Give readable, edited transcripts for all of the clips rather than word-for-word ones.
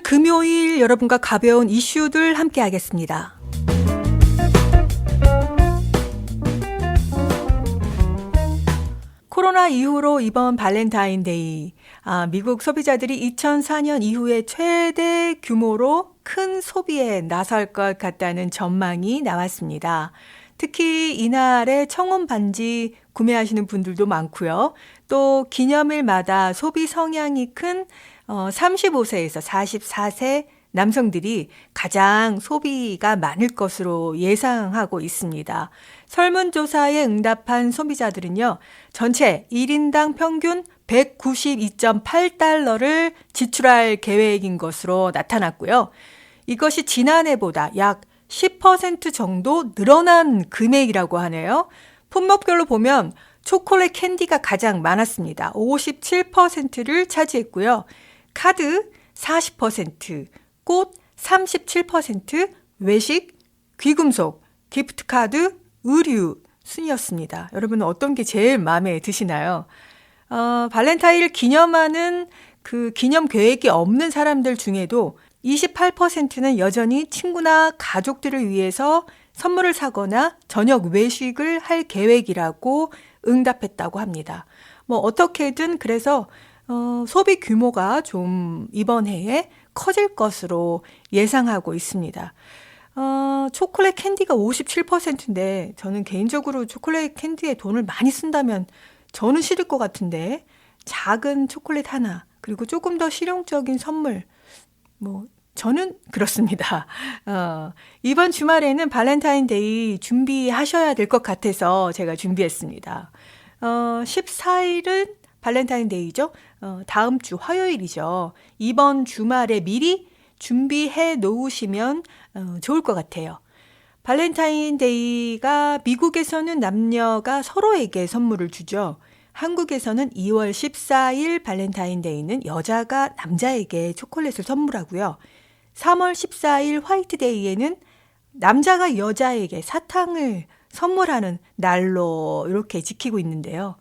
금요일 여러분과 가벼운 이슈들 함께 하겠습니다. 코로나 이후로 이번 발렌타인데이, 미국 소비자들이 2004년 이후에 최대 규모로 큰 소비에 나설 것 같다는 전망이 나왔습니다. 특히 이날에 청혼 반지 구매하시는 분들도 많고요. 또 기념일마다 소비 성향이 큰 35세에서 44세 남성들이 가장 소비가 많을 것으로 예상하고 있습니다. 설문조사에 응답한 소비자들은요, 전체 1인당 평균 192.8달러를 지출할 계획인 것으로 나타났고요. 이것이 지난해보다 약 10% 정도 늘어난 금액이라고 하네요. 품목별로 보면 초콜릿 캔디가 가장 많았습니다. 57%를 차지했고요. 카드 40%, 꽃 37%, 외식, 귀금속, 기프트카드, 의류 순이었습니다. 여러분은 어떤 게 제일 마음에 드시나요? 발렌타인을 기념하는 그 기념 계획이 없는 사람들 중에도 28%는 여전히 친구나 가족들을 위해서 선물을 사거나 저녁 외식을 할 계획이라고 응답했다고 합니다. 어떻게든 그래서 소비 규모가 좀 이번 해에 커질 것으로 예상하고 있습니다. 초콜릿 캔디가 57%인데 저는 개인적으로 초콜릿 캔디에 돈을 많이 쓴다면 저는 싫을 것 같은데 작은 초콜릿 하나 그리고 조금 더 실용적인 선물 저는 그렇습니다. 이번 주말에는 발렌타인데이 준비하셔야 될 것 같아서 제가 준비했습니다. 14일은 발렌타인데이죠. 다음 주 화요일이죠. 이번 주말에 미리 준비해 놓으시면 좋을 것 같아요. 발렌타인데이가 미국에서는 남녀가 서로에게 선물을 주죠. 한국에서는 2월 14일 발렌타인데이는 여자가 남자에게 초콜릿을 선물하고요. 3월 14일 화이트데이에는 남자가 여자에게 사탕을 선물하는 날로 이렇게 지키고 있는데요.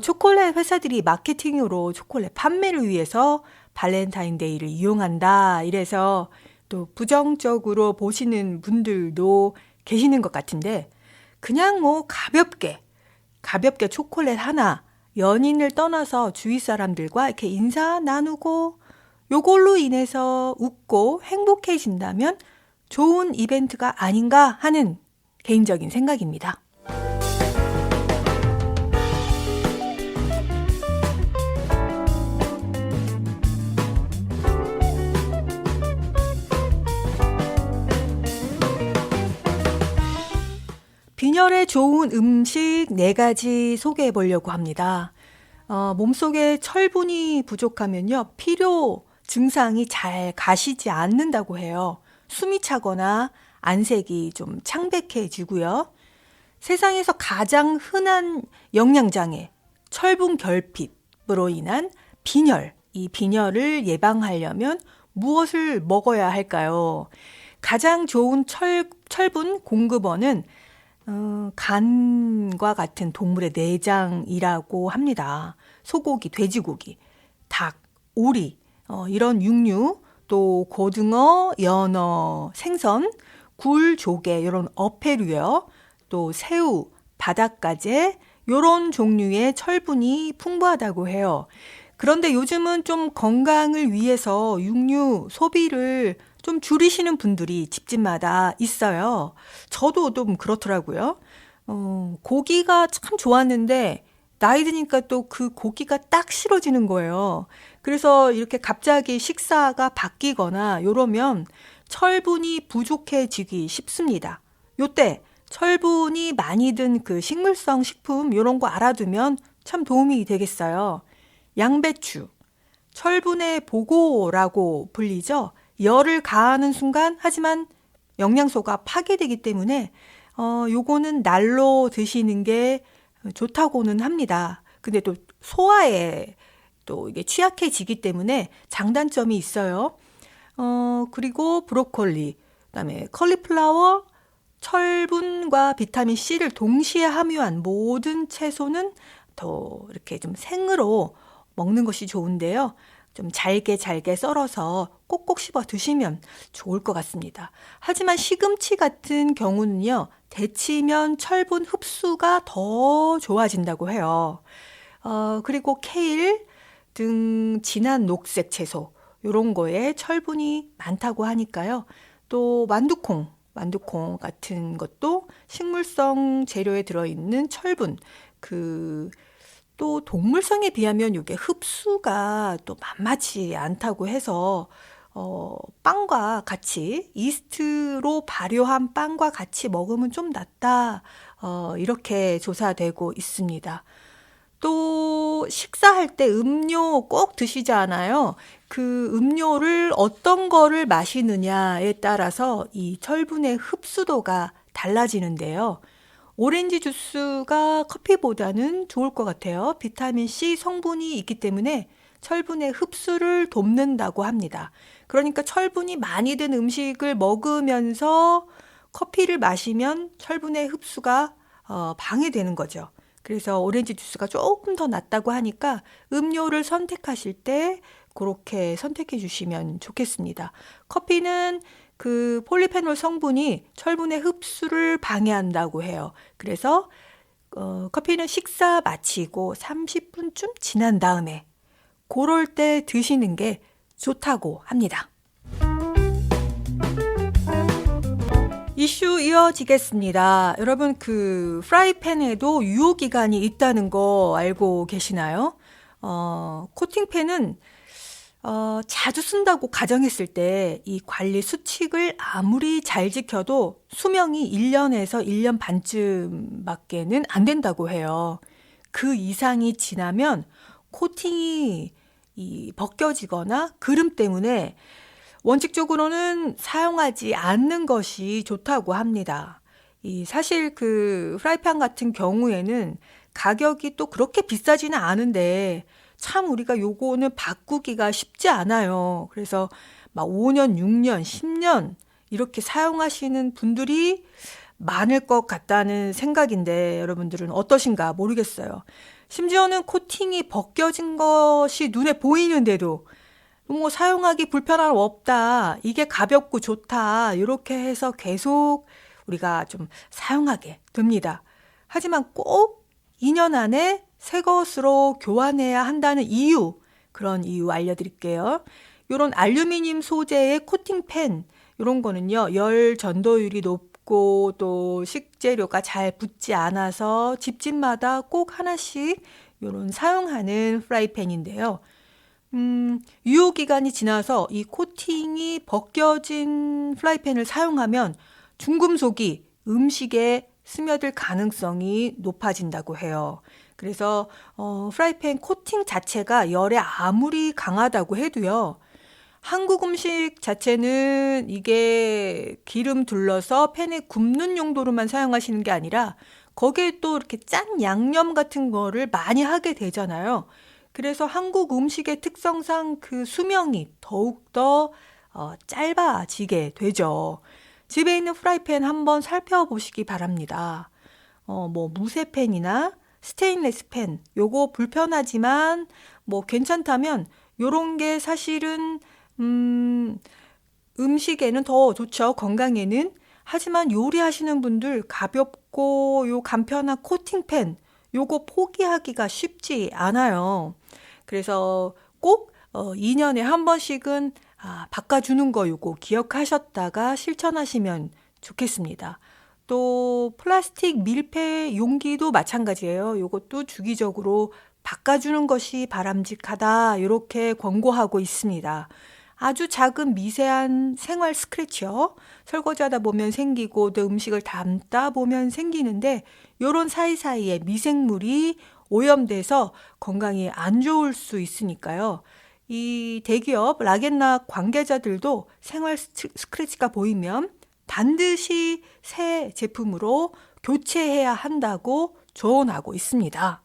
초콜릿 회사들이 마케팅으로 초콜릿 판매를 위해서 발렌타인데이를 이용한다. 이래서 또 부정적으로 보시는 분들도 계시는 것 같은데 그냥 가볍게 초콜릿 하나 연인을 떠나서 주위 사람들과 이렇게 인사 나누고 요걸로 인해서 웃고 행복해진다면 좋은 이벤트가 아닌가 하는 개인적인 생각입니다. 빈혈에 좋은 음식 4가지 소개해 보려고 합니다. 몸속에 철분이 부족하면요, 필요 증상이 잘 가시지 않는다고 해요. 숨이 차거나 안색이 좀 창백해지고요. 세상에서 가장 흔한 영양장애, 철분 결핍으로 인한 빈혈, 이 빈혈을 예방하려면 무엇을 먹어야 할까요? 가장 좋은 철분 공급원은 간과 같은 동물의 내장이라고 합니다. 소고기, 돼지고기, 닭, 오리, 이런 육류, 또 고등어, 연어, 생선, 굴, 조개, 이런 어패류요. 또 새우, 바닷가재, 이런 종류의 철분이 풍부하다고 해요. 그런데 요즘은 좀 건강을 위해서 육류 소비를 좀 줄이시는 분들이 집집마다 있어요. 저도 좀 그렇더라고요. 고기가 참 좋았는데 나이 드니까 또 그 고기가 딱 싫어지는 거예요. 그래서 이렇게 갑자기 식사가 바뀌거나 이러면 철분이 부족해지기 쉽습니다. 요때 철분이 많이 든 그 식물성 식품 이런 거 알아두면 참 도움이 되겠어요. 양배추, 철분의 보고라고 불리죠. 열을 가하는 순간 하지만 영양소가 파괴되기 때문에 요거는 날로 드시는 게 좋다고는 합니다. 근데 또 소화에 또 이게 취약해지기 때문에 장단점이 있어요. 그리고 브로콜리, 그다음에 컬리플라워, 철분과 비타민 C를 동시에 함유한 모든 채소는 더 이렇게 좀 생으로 먹는 것이 좋은데요. 좀 잘게 잘게 썰어서 꼭꼭 씹어 드시면 좋을 것 같습니다. 하지만 시금치 같은 경우는요, 데치면 철분 흡수가 더 좋아진다고 해요. 그리고 케일 등 진한 녹색 채소, 요런 거에 철분이 많다고 하니까요. 또 만두콩 같은 것도 식물성 재료에 들어있는 철분, 또 동물성에 비하면 이게 흡수가 또 만만치 않다고 해서 빵과 같이 이스트로 발효한 빵과 같이 먹으면 좀 낫다. 이렇게 조사되고 있습니다. 또 식사할 때 음료 꼭 드시잖아요. 그 음료를 어떤 거를 마시느냐에 따라서 이 철분의 흡수도가 달라지는데요. 오렌지 주스가 커피보다는 좋을 것 같아요. 비타민C 성분이 있기 때문에 철분의 흡수를 돕는다고 합니다. 그러니까 철분이 많이 든 음식을 먹으면서 커피를 마시면 철분의 흡수가 방해되는 거죠. 그래서 오렌지 주스가 조금 더 낫다고 하니까 음료를 선택하실 때 그렇게 선택해 주시면 좋겠습니다. 커피는 그 폴리페놀 성분이 철분의 흡수를 방해한다고 해요. 그래서 커피는 식사 마치고 30분쯤 지난 다음에 그럴 때 드시는 게 좋다고 합니다. 이슈 이어지겠습니다. 여러분, 그 프라이팬에도 유효기간이 있다는 거 알고 계시나요? 코팅팬은 자주 쓴다고 가정했을 때 이 관리 수칙을 아무리 잘 지켜도 수명이 1년에서 1년 반쯤밖에는 안 된다고 해요. 그 이상이 지나면 코팅이 벗겨지거나 그름 때문에 원칙적으로는 사용하지 않는 것이 좋다고 합니다. 사실 그 프라이팬 같은 경우에는 가격이 또 그렇게 비싸지는 않은데 참 우리가 요거는 바꾸기가 쉽지 않아요. 그래서 막 5년, 6년, 10년 이렇게 사용하시는 분들이 많을 것 같다는 생각인데 여러분들은 어떠신가 모르겠어요. 심지어는 코팅이 벗겨진 것이 눈에 보이는데도 뭐 사용하기 불편함 없다, 이게 가볍고 좋다, 이렇게 해서 계속 우리가 좀 사용하게 됩니다. 하지만 꼭 2년 안에 새 것으로 교환해야 한다는 이유, 그런 이유 알려드릴게요. 이런 알루미늄 소재의 코팅팬, 이런 거는요, 열 전도율이 높고 또 식재료가 잘 붙지 않아서 집집마다 꼭 하나씩 이런 사용하는 프라이팬인데요. 유효기간이 지나서 이 코팅이 벗겨진 프라이팬을 사용하면 중금속이 음식에 스며들 가능성이 높아진다고 해요. 그래서 프라이팬 코팅 자체가 열에 아무리 강하다고 해도요, 한국 음식 자체는 이게 기름 둘러서 팬에 굽는 용도로만 사용하시는 게 아니라 거기에 또 이렇게 짠 양념 같은 거를 많이 하게 되잖아요. 그래서 한국 음식의 특성상 그 수명이 더욱더 짧아지게 되죠. 집에 있는 프라이팬 한번 살펴보시기 바랍니다. 뭐 무쇠팬이나 스테인레스 팬, 요거 불편하지만 뭐 괜찮다면 요런 게 사실은 음식에는 더 좋죠. 건강에는. 하지만 요리하시는 분들 가볍고 요 간편한 코팅팬, 요거 포기하기가 쉽지 않아요. 그래서 꼭 2년에 한 번씩은 바꿔주는 거 요거 기억하셨다가 실천하시면 좋겠습니다. 또 플라스틱 밀폐 용기도 마찬가지예요. 요것도 주기적으로 바꿔주는 것이 바람직하다, 이렇게 권고하고 있습니다. 아주 작은 미세한 생활 스크래치요. 설거지하다 보면 생기고 또 음식을 담다 보면 생기는데 요런 사이사이에 미생물이 오염돼서 건강이 안 좋을 수 있으니까요. 이 대기업 락앤락 관계자들도 생활 스크래치가 보이면 반드시 새 제품으로 교체해야 한다고 조언하고 있습니다.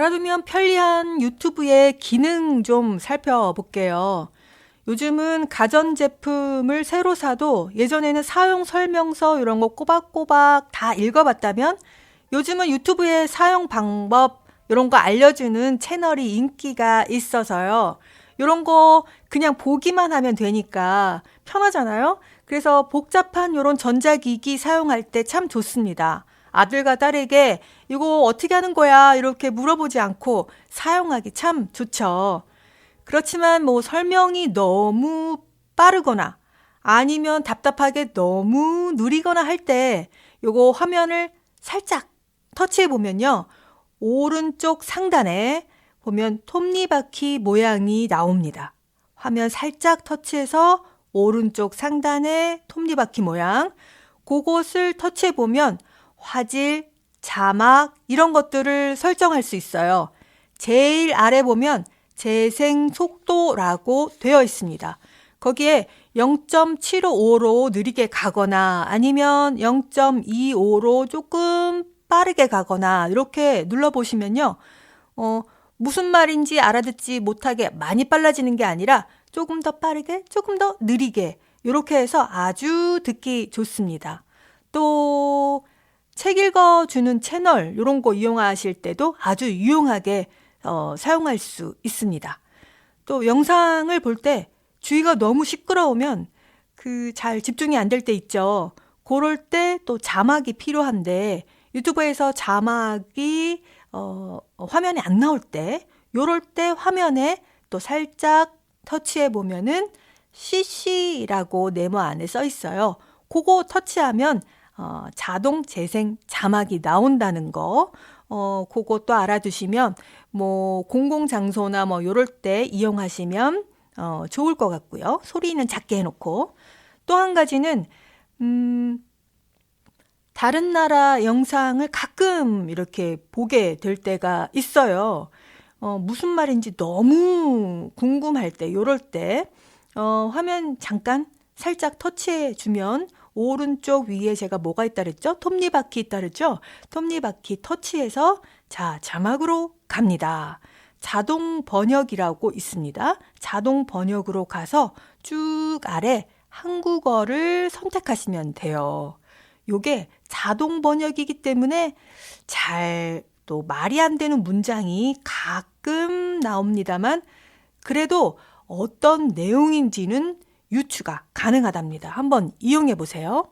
알아두면 편리한 유튜브의 기능 좀 살펴볼게요. 요즘은 가전제품을 새로 사도 예전에는 사용 설명서 이런 거 꼬박꼬박 다 읽어봤다면 요즘은 유튜브의 사용 방법 이런 거 알려주는 채널이 인기가 있어서요. 이런 거 그냥 보기만 하면 되니까 편하잖아요. 그래서 복잡한 이런 전자기기 사용할 때 참 좋습니다. 아들과 딸에게 이거 어떻게 하는 거야? 이렇게 물어보지 않고 사용하기 참 좋죠. 그렇지만 뭐 설명이 너무 빠르거나 아니면 답답하게 너무 느리거나 할 때 요거 화면을 살짝 터치해 보면요. 오른쪽 상단에 보면 톱니바퀴 모양이 나옵니다. 화면 살짝 터치해서 오른쪽 상단에 톱니바퀴 모양 그것을 터치해 보면 화질, 자막 이런 것들을 설정할 수 있어요. 제일 아래 보면 재생 속도라고 되어 있습니다. 거기에 0.755로 느리게 가거나 아니면 0.25로 조금 빠르게 가거나 이렇게 눌러보시면요. 무슨 말인지 알아듣지 못하게 많이 빨라지는 게 아니라 조금 더 빠르게, 조금 더 느리게 이렇게 해서 아주 듣기 좋습니다. 또 책 읽어주는 채널 이런 거 이용하실 때도 아주 유용하게 사용할 수 있습니다. 또 영상을 볼 때 주위가 너무 시끄러우면 잘 집중이 안 될 때 있죠. 그럴 때 또 자막이 필요한데 유튜브에서 자막이 화면에 안 나올 때 요럴 때 화면에 또 살짝 터치해 보면은 CC라고 네모 안에 써 있어요. 그거 터치하면 자동 재생 자막이 나온다는 거 그것도 알아두시면 뭐 공공장소나 뭐 요럴 때 이용하시면 좋을 것 같고요. 소리는 작게 해놓고 또 한 가지는 다른 나라 영상을 가끔 이렇게 보게 될 때가 있어요. 무슨 말인지 너무 궁금할 때, 요럴 때, 화면 잠깐 살짝 터치해 주면 오른쪽 위에 제가 뭐가 있다 그랬죠? 톱니바퀴 있다 그랬죠? 톱니바퀴 터치해서 자, 자막으로 갑니다. 자동 번역이라고 있습니다. 자동 번역으로 가서 쭉 아래 한국어를 선택하시면 돼요. 요게 자동 번역이기 때문에 잘 또 말이 안 되는 문장이 가끔 나옵니다만 그래도 어떤 내용인지는 유추가 가능하답니다. 한번 이용해 보세요.